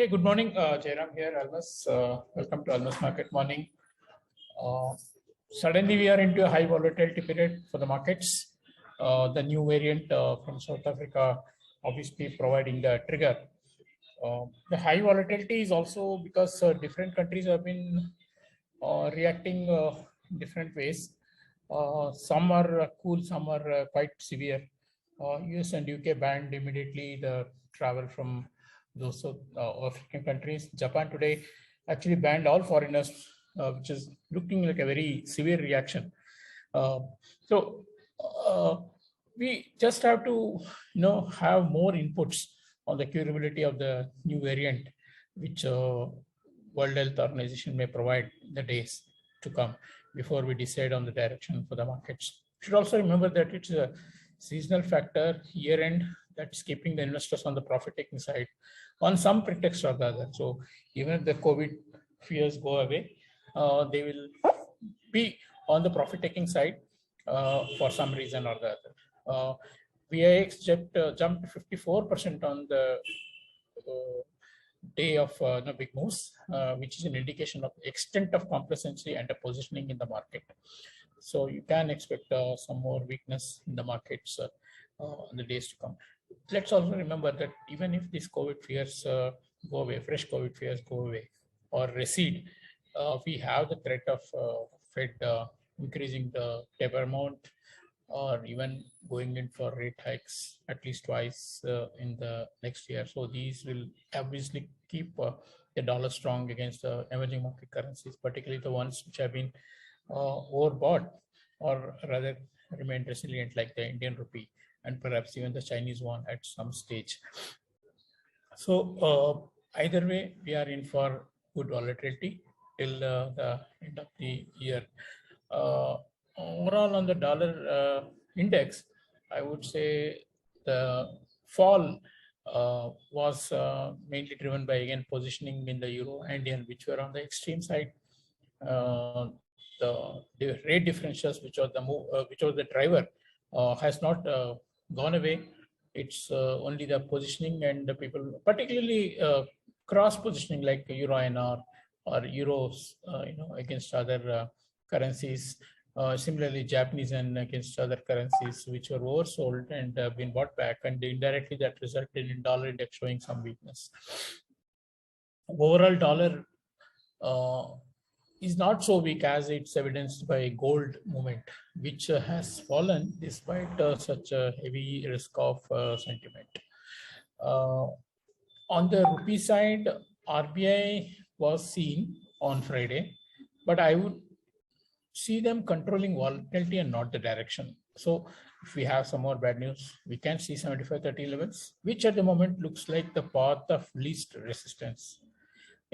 Okay, good morning, Jairam here, Almas. Welcome to Almas Market Morning. Suddenly we are into a high volatility period for the markets. The new variant from South Africa obviously providing the trigger. The high volatility is also because different countries have been reacting different ways. Some are cool, some are quite severe. US and UK banned immediately the travel from those African countries. Japan today actually banned all foreigners, which is looking like a very severe reaction. So we just have to, have more inputs on the curability of the new variant, which World Health Organization may provide in the days to come before we decide on the direction for the markets. We should also remember that it's a seasonal factor, year-end, that's keeping the investors on the profit-taking side on some pretext or the other. So even if the COVID fears go away, they will be on the profit-taking side for some reason or the other. VIX jumped 54% on the day of big moves, which is an indication of extent of complacency and a positioning in the market. So you can expect some more weakness in the markets in the days to come. Let's also remember that even if these COVID fears go away, fresh COVID fears go away or recede, we have the threat of Fed increasing the taper amount or even going in for rate hikes at least twice in the next year. So these will obviously keep the dollar strong against the emerging market currencies, particularly the ones which have been overbought or rather remain resilient, like the Indian rupee and perhaps even the Chinese yuan at some stage. So either way, we are in for good volatility till the end of the year. Overall, on the dollar index, I would say the fall was mainly driven by, again, positioning in the euro and yen, which were on the extreme side. The rate differentials, which was the driver, has not gone away. It's only the positioning and the people, particularly cross positioning like Euro INR or euros, against other currencies. Similarly, Japanese yen against other currencies, which were oversold and been bought back, and indirectly that resulted in dollar index showing some weakness. Overall, dollar is not so weak as it's evidenced by gold movement, which has fallen despite such a heavy risk of sentiment. On the rupee side, RBI was seen on Friday, but I would see them controlling volatility and not the direction. So if we have some more bad news, we can see 75-30 levels, which at the moment looks like the path of least resistance.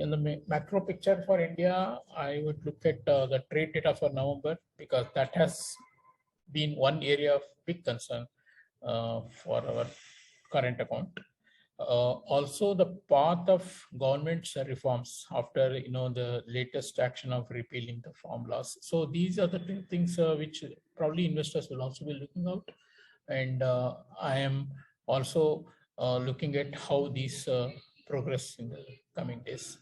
In the macro picture for India, I would look at the trade data for November, because that has been one area of big concern for our current account. Also, the path of government's reforms after the latest action of repealing the farm laws. So these are the two things which probably investors will also be looking out, and I am also looking at how these progress in the coming days.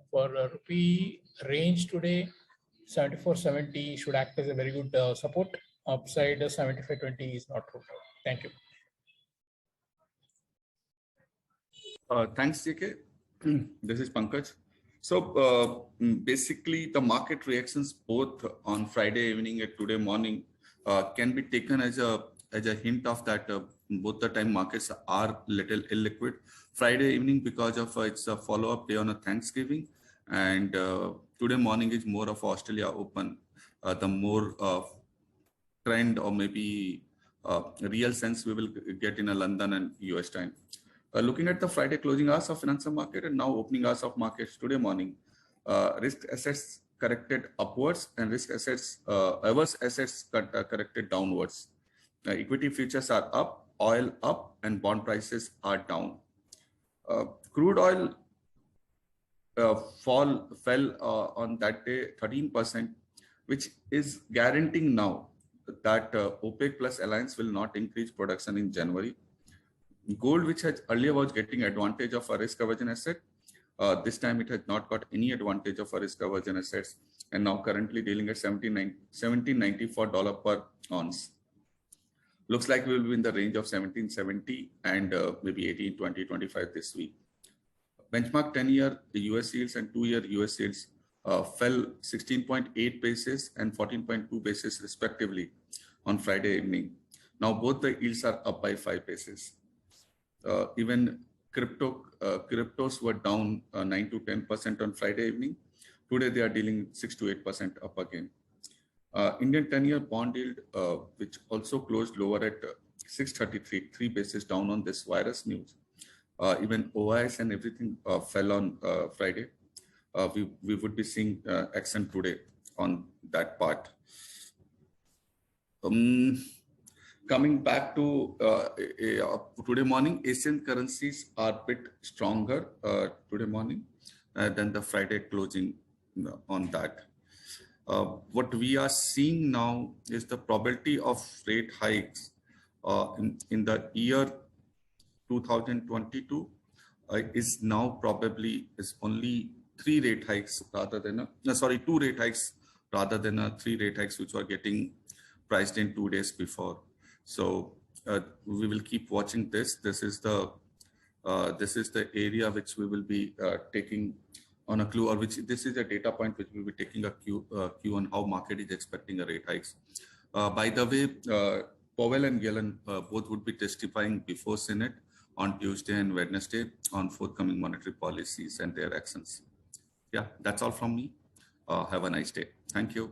For rupee range today, 74.70 should act as a very good support. Upside 75.20 is not ruled out. Thank you. Thanks, JK. This is Pankaj. So basically, the market reactions both on Friday evening and today morning can be taken as a hint of that both the time markets are little illiquid. Friday evening, because of it's a follow-up day on a Thanksgiving, and today morning is more of Australia Open. The more trend or maybe real sense we will get in a London and US time. Looking at the Friday closing hours of financial market and now opening hours of markets today morning, risk assets corrected upwards and risk assets, averse assets corrected downwards. Equity futures are up, oil up, and bond prices are down. Crude oil fell on that day 13%, which is guaranteeing now that OPEC plus alliance will not increase production in January. Gold, which had earlier was getting advantage of a risk aversion asset, this time it has not got any advantage of a risk aversion assets, and now currently dealing at $1794 per ounce. Looks like we will be in the range of 1770 and maybe 1820, 25 this week. Benchmark 10-year US yields and 2-year US yields fell 16.8 basis and 14.2 basis respectively on Friday evening. Now both the yields are up by 5 basis. Even cryptos were down 9 to 10% on Friday evening. Today they are dealing 6 to 8% up again. Indian 10-year bond yield, which also closed lower at 633, 3 basis down on this virus news. Even OIS and everything fell on Friday. We would be seeing action today on that part. Coming back to today morning, Asian currencies are a bit stronger today morning than the Friday closing on that. What we are seeing now is the probability of rate hikes in the year 2022 is now probably only 3 rate hikes rather than 2 rate hikes rather than 3 rate hikes which were getting priced in 2 days before. So we will keep watching this. This is the area which we will be taking on a clue, or which this is a data point which we will be taking a cue on how market is expecting a rate hikes. By the way, Powell and Yellen both would be testifying before Senate on Tuesday and Wednesday on forthcoming monetary policies and their actions. Yeah, that's all from me. Have a nice day. Thank you.